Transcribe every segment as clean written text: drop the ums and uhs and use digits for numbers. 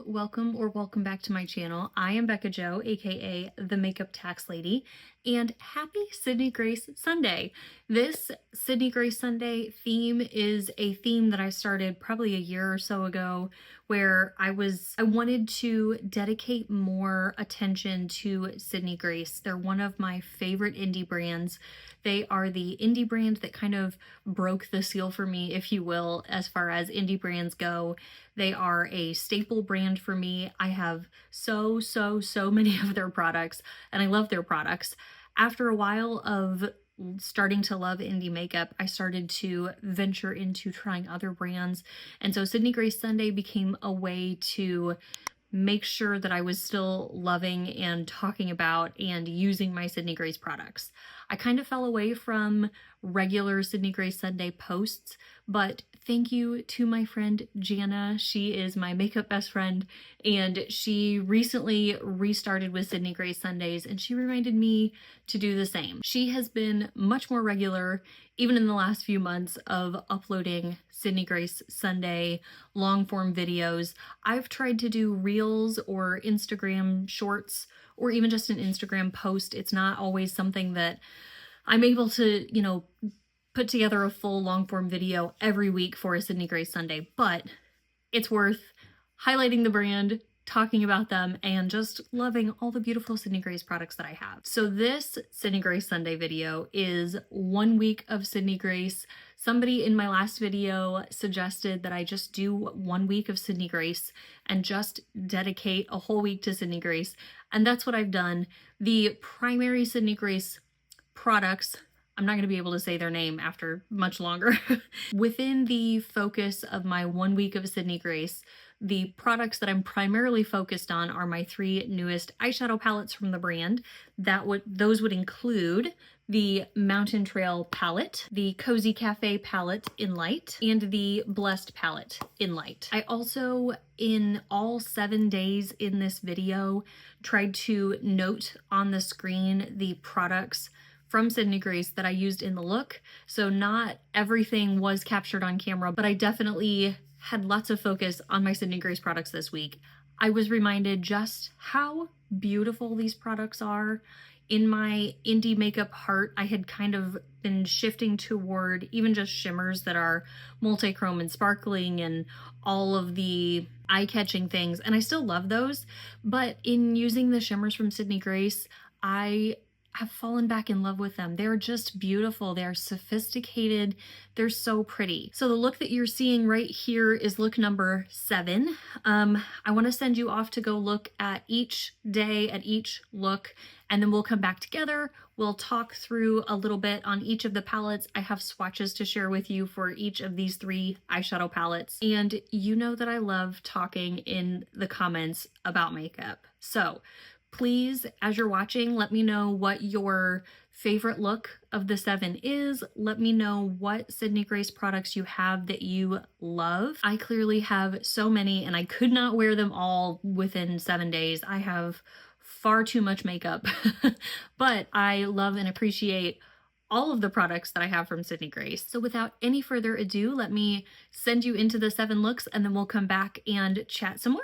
welcome back to my channel. I am Becca Jo, aka the Makeup Tax Lady, and happy Sydney Grace Sunday. This Sydney Grace Sunday theme is a theme that I started probably a year or so ago, where I wanted to dedicate more attention to Sydney Grace. They're one of my favorite indie brands. They are the indie brand that kind of broke the seal for me, if you will, as far as indie brands go. They are a staple brand for me. I have so many of their products, and I love their products. After a while of starting to love indie makeup, I started to venture into trying other brands. And so Sydney Grace Sunday became a way to make sure that I was still loving and talking about and using my Sydney Grace products. I kind of fell away from regular Sydney Grace Sunday posts, but thank you to my friend Jana. She is my makeup best friend, and she recently restarted with Sydney Grace Sundays, and she reminded me to do the same. She has been much more regular, even in the last few months, of uploading Sydney Grace Sunday long form videos. I've tried to do reels or Instagram shorts, or even just an Instagram post. It's not always something that I'm able to, put together a full long form video every week for a Sydney Grace Sunday, but it's worth highlighting the brand, talking about them, and just loving all the beautiful Sydney Grace products that I have. So this Sydney Grace Sunday video is 1 week of Sydney Grace. Somebody in my last video suggested that I just do 1 week of Sydney Grace and just dedicate a whole week to Sydney Grace. And that's what I've done. The primary Sydney Grace products, I'm not going to be able to say their name after much longer. Within the focus of my 1 week of Sydney Grace, the products that I'm primarily focused on are my 3 newest eyeshadow palettes from the brand. Those would include the Mountain Trail palette, the Cozy Cafe palette in light, and the Blessed palette in light. I also, in all 7 days in this video, tried to note on the screen the products from Sydney Grace that I used in the look. So not everything was captured on camera, but I definitely had lots of focus on my Sydney Grace products this week. I was reminded just how beautiful these products are. In my indie makeup heart, I had kind of been shifting toward even just shimmers that are multi-chrome and sparkling and all of the eye-catching things, and I still love those, but in using the shimmers from Sydney Grace, I have fallen back in love with them. They're just beautiful. They're sophisticated. They're so pretty. So the look that you're seeing right here is look number 7. I want to send you off to go look at each day, at each look, and then we'll come back together. We'll talk through a little bit on each of the palettes. I have swatches to share with you for each of these 3 eyeshadow palettes. And you know that I love talking in the comments about makeup. So please, as you're watching, let me know what your favorite look of the 7 is. Let me know what Sydney Grace products you have that you love. I clearly have so many, and I could not wear them all within 7 days. I have far too much makeup, but I love and appreciate all of the products that I have from Sydney Grace. So without any further ado, let me send you into the 7 looks, and then we'll come back and chat some more.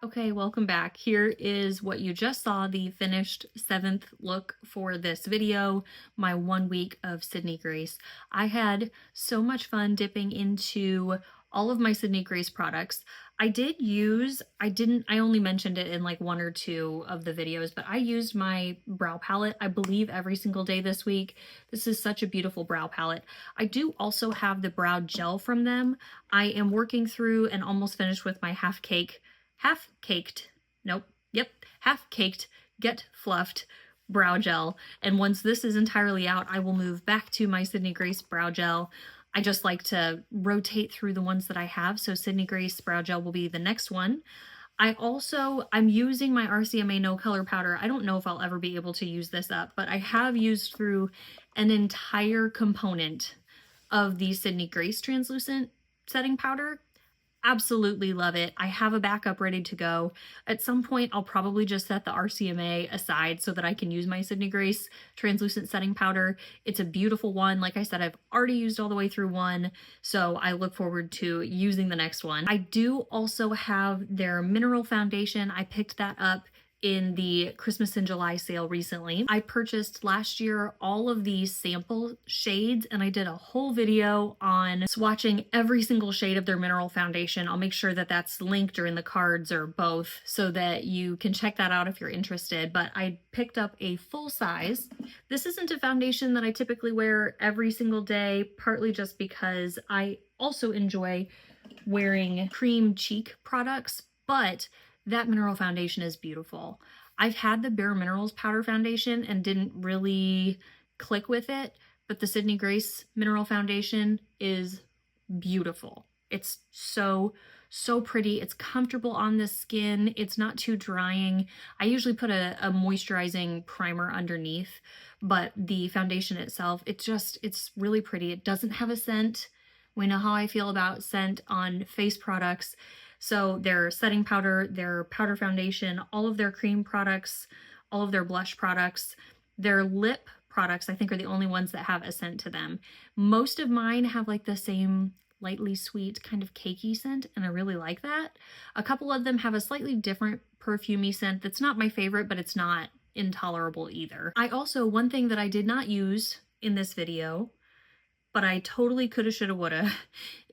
Okay, welcome back. Here is what you just saw, the finished 7th look for this video, my 1 week of Sydney Grace. I had so much fun dipping into all of my Sydney Grace products. I only mentioned it in like 1 or 2 of the videos, but I used my brow palette, I believe, every single day this week. This is such a beautiful brow palette. I do also have the brow gel from them. I am working through and almost finished with my half-caked Get Fluffed brow gel. And once this is entirely out, I will move back to my Sydney Grace brow gel. I just like to rotate through the ones that I have, so Sydney Grace brow gel will be the next one. I'm using my RCMA No Color Powder. I don't know if I'll ever be able to use this up, but I have used through an entire component of the Sydney Grace translucent setting powder. Absolutely love it. I have a backup ready to go. At some point, I'll probably just set the RCMA aside so that I can use my Sydney Grace translucent setting powder. It's a beautiful one. Like I said, I've already used all the way through one, so I look forward to using the next one. I do also have their mineral foundation. I picked that up in the Christmas in July sale recently. I purchased last year all of these sample shades, and I did a whole video on swatching every single shade of their mineral foundation. I'll make sure that that's linked or in the cards or both so that you can check that out if you're interested. But I picked up a full size. This isn't a foundation that I typically wear every single day, partly just because I also enjoy wearing cream cheek products, but that mineral foundation is beautiful. I've had the Bare Minerals powder foundation and didn't really click with it, but the Sydney Grace mineral foundation is beautiful. It's so pretty. It's comfortable on the skin. It's not too drying. I usually put a moisturizing primer underneath, but the foundation itself, it's really pretty. It doesn't have a scent. We know how I feel about scent on face products. So their setting powder, their powder foundation, all of their cream products, all of their blush products, their lip products, I think, are the only ones that have a scent to them. Most of mine have like the same lightly sweet kind of cakey scent, and I really like that. A couple of them have a slightly different perfumey scent that's not my favorite, but it's not intolerable either. One thing that I did not use in this video, but I totally coulda, shoulda, woulda,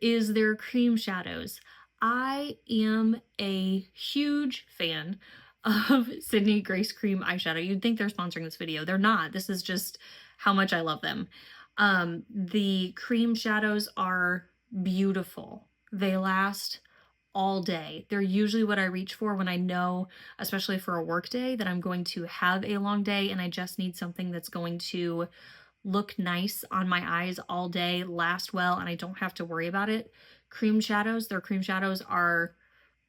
is their cream shadows. I am a huge fan of Sydney Grace Cream eyeshadow. You'd think they're sponsoring this video. They're not. This is just how much I love them. The cream shadows are beautiful. They last all day. They're usually what I reach for when I know, especially for a work day, that I'm going to have a long day and I just need something that's going to look nice on my eyes all day, last well, and I don't have to worry about it. Their cream shadows are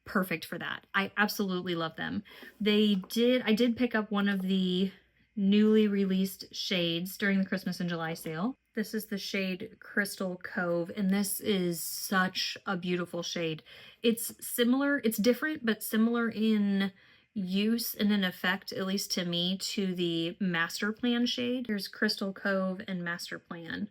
perfect for that. I absolutely love them. I did pick up one of the newly released shades during the Christmas in July sale. This is the shade Crystal Cove, and this is such a beautiful shade. It's different, but similar in use and in effect, at least to me, to the Master Plan shade. There's Crystal Cove and Master Plan.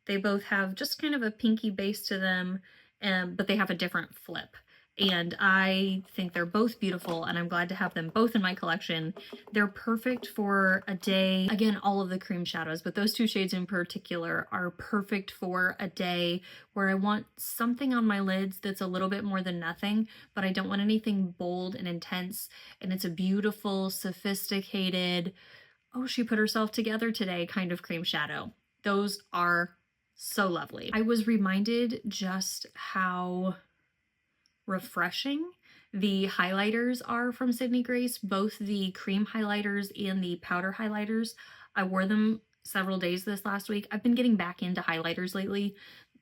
They both have just kind of a pinky base to them, but they have a different flip. And I think they're both beautiful, and I'm glad to have them both in my collection. They're perfect for a day. Again, all of the cream shadows, but those two shades in particular are perfect for a day where I want something on my lids that's a little bit more than nothing, but I don't want anything bold and intense. And it's a beautiful, sophisticated, oh, she put herself together today kind of cream shadow. Those are so lovely. I was reminded just how refreshing the highlighters are from Sydney Grace, both the cream highlighters and the powder highlighters. I wore them several days this last week. I've been getting back into highlighters lately.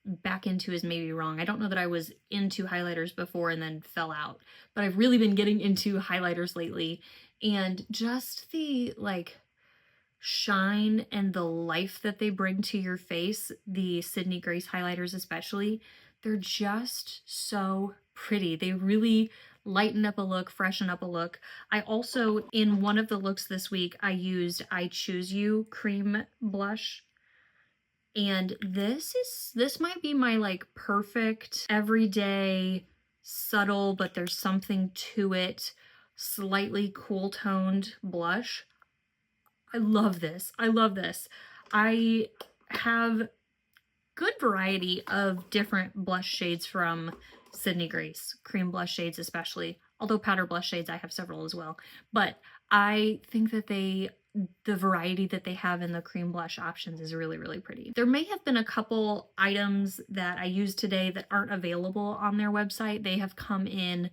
Back into is maybe wrong. I don't know that I was into highlighters before and then fell out, but I've really been getting into highlighters lately, and just the shine and the life that they bring to your face, the Sydney Grace highlighters especially, they're just so pretty. They really lighten up a look, freshen up a look. I also, in one of the looks this week, I used I Choose You cream blush. And this might be my perfect everyday subtle, but there's something to it, slightly cool toned blush. I love this. I love this. I have good variety of different blush shades from Sydney Grace, cream blush shades especially, although powder blush shades I have several as well. But I think that the variety that they have in the cream blush options is really, really pretty. There may have been a couple items that I used today that aren't available on their website. They have come in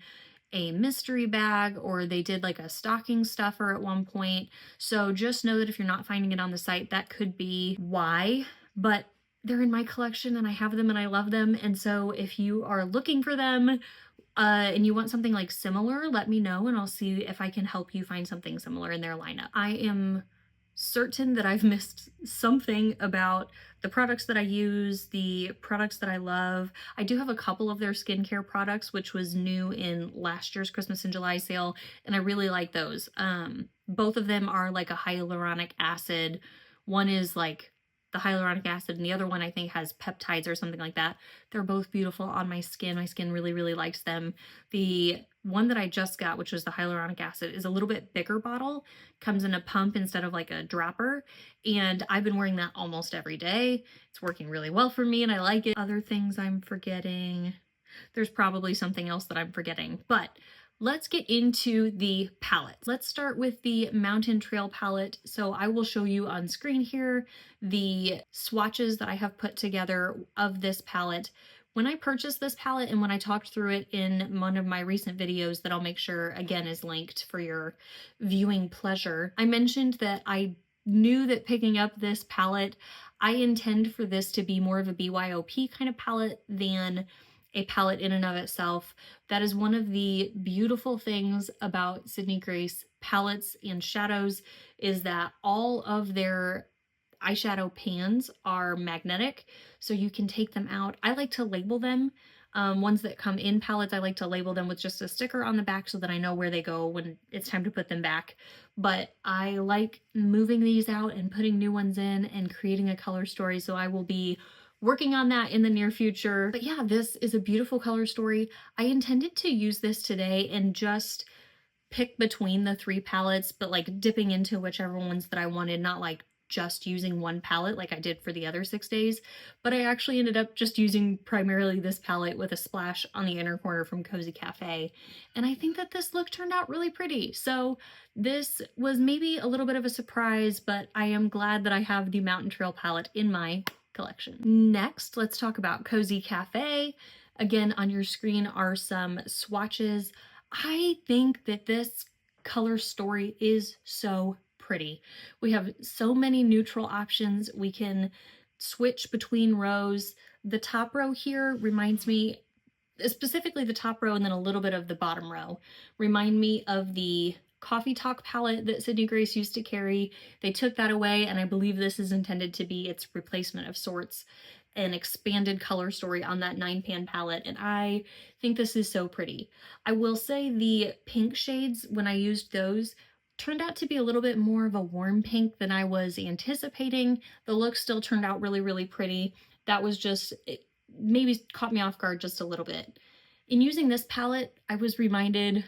a mystery bag, or they did like a stocking stuffer at one point. So just know that if you're not finding it on the site, that could be why. But they're in my collection and I have them and I love them. And so if you are looking for them and you want something like similar, let me know and I'll see if I can help you find something similar in their lineup. I am certain that I've missed something about the products that I use, the products that I love. I do have a couple of their skincare products, which was new in last year's Christmas in July sale, and I really like those. Both of them are like a hyaluronic acid. One is like the hyaluronic acid, and the other one I think has peptides or something like that. They're both beautiful on my skin. My skin really, really likes them. The one that I just got, which was the hyaluronic acid, is a little bit bigger bottle, comes in a pump instead of like a dropper, and I've been wearing that almost every day. It's working really well for me and I like it. Other things I'm forgetting. There's probably something else that I'm forgetting, but let's get into the palette. Let's start with the Mountain Trail palette. So I will show you on screen here the swatches that I have put together of this palette. When I purchased this palette and when I talked through it in one of my recent videos that I'll make sure again is linked for your viewing pleasure, I mentioned that I knew that picking up this palette, I intend for this to be more of a BYOP kind of palette than a palette in and of itself. That is one of the beautiful things about Sydney Grace palettes and shadows, is that all of their eyeshadow pans are magnetic, so you can take them out. I like to label them. Ones that come in palettes, I like to label them with just a sticker on the back so that I know where they go when it's time to put them back. But I like moving these out and putting new ones in and creating a color story, so I will be working on that in the near future. But yeah, this is a beautiful color story. I intended to use this today and just pick between the three palettes, but like dipping into whichever ones that I wanted, not like just using one palette like I did for the other 6 days, but I actually ended up just using primarily this palette with a splash on the inner corner from Cozy Cafe. And I think that this look turned out really pretty. So this was maybe a little bit of a surprise, but I am glad that I have the Mountain Trail palette in my collection. Next, let's talk about Cozy Cafe. Again, on your screen are some swatches. I think that this color story is so pretty. We have so many neutral options. We can switch between rows. The top row here reminds me, specifically the top row and then a little bit of the bottom row, remind me of the Coffee Talk palette that Sydney Grace used to carry. They took that away, and I believe this is intended to be its replacement of sorts, an expanded color story on that 9-pan palette, and I think this is so pretty. I will say the pink shades, when I used those, turned out to be a little bit more of a warm pink than I was anticipating. The look still turned out really, really pretty. That was just, it maybe caught me off guard just a little bit. In using this palette, I was reminded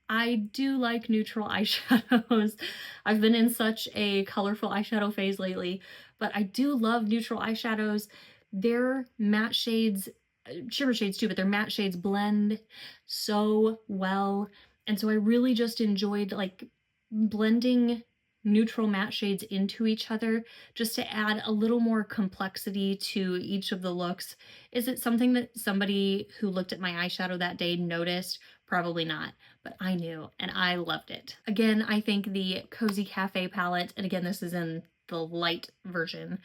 I do like neutral eyeshadows. I've been in such a colorful eyeshadow phase lately, but I do love neutral eyeshadows. Their matte shades, shimmer shades too, but their matte shades blend so well. And so I really just enjoyed like blending neutral matte shades into each other just to add a little more complexity to each of the looks. Is it something that somebody who looked at my eyeshadow that day noticed? Probably not, but I knew and I loved it. Again, I think the Cozy Cafe palette, and again, this is in the light version,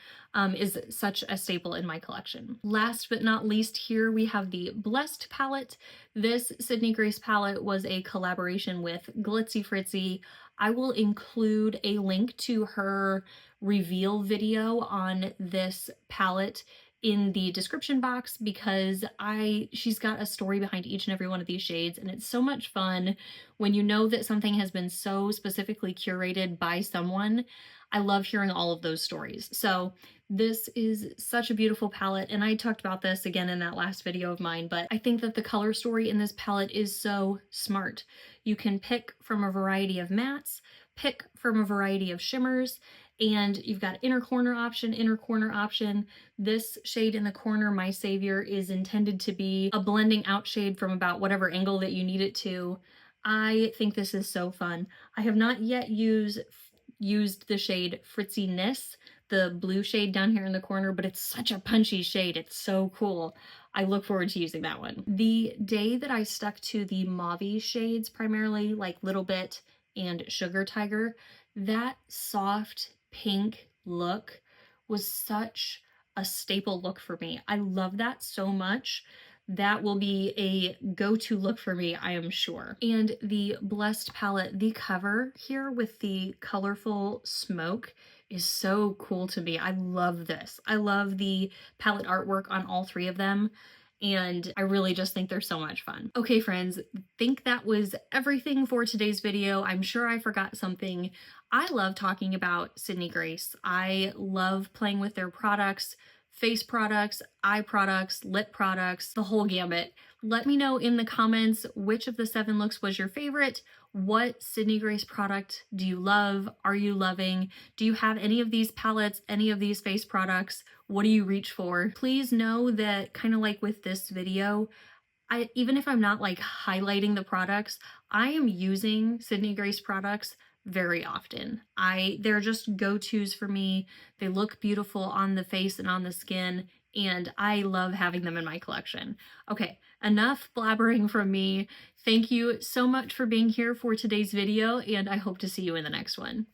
is such a staple in my collection. Last but not least, here we have the Blessed palette. This Sydney Grace palette was a collaboration with Glitzy Fritzy. I will include a link to her reveal video on this palette in the description box, because she's got a story behind each and every one of these shades, and it's so much fun when you know that something has been so specifically curated by someone. I love hearing all of those stories. So this is such a beautiful palette, and I talked about this again in that last video of mine, but I think that the color story in this palette is so smart. You can pick from a variety of mattes, pick from a variety of shimmers, and you've got inner corner option, inner corner option. This shade in the corner, My Savior, is intended to be a blending out shade from about whatever angle that you need it to. I think this is so fun. I have not yet used the shade Fritziness, the blue shade down here in the corner, but it's such a punchy shade. It's so cool. I look forward to using that one. The day that I stuck to the mauve shades primarily, like Little Bit and Sugar Tiger, that soft pink look was such a staple look for me. I love that so much. That will be a go-to look for me, I am sure. And the Blessed palette, the cover here with the colorful smoke is so cool to me. I love this. I love the palette artwork on all three of them, and I really just think they're so much fun. Okay, friends, think that was everything for today's video. I'm sure I forgot something. I love talking about Sydney Grace. I love playing with their products, face products, eye products, lip products, the whole gamut. Let me know in the comments which of the 7 looks was your favorite. What Sydney Grace product do you love? Are you loving? Do you have any of these palettes, any of these face products? What do you reach for? Please know that, kind of like with this video, even if I'm not like highlighting the products, I am using Sydney Grace products very often. They're just go-tos for me. They look beautiful on the face and on the skin, and I love having them in my collection. Okay, enough blabbering from me. Thank you so much for being here for today's video, and I hope to see you in the next one.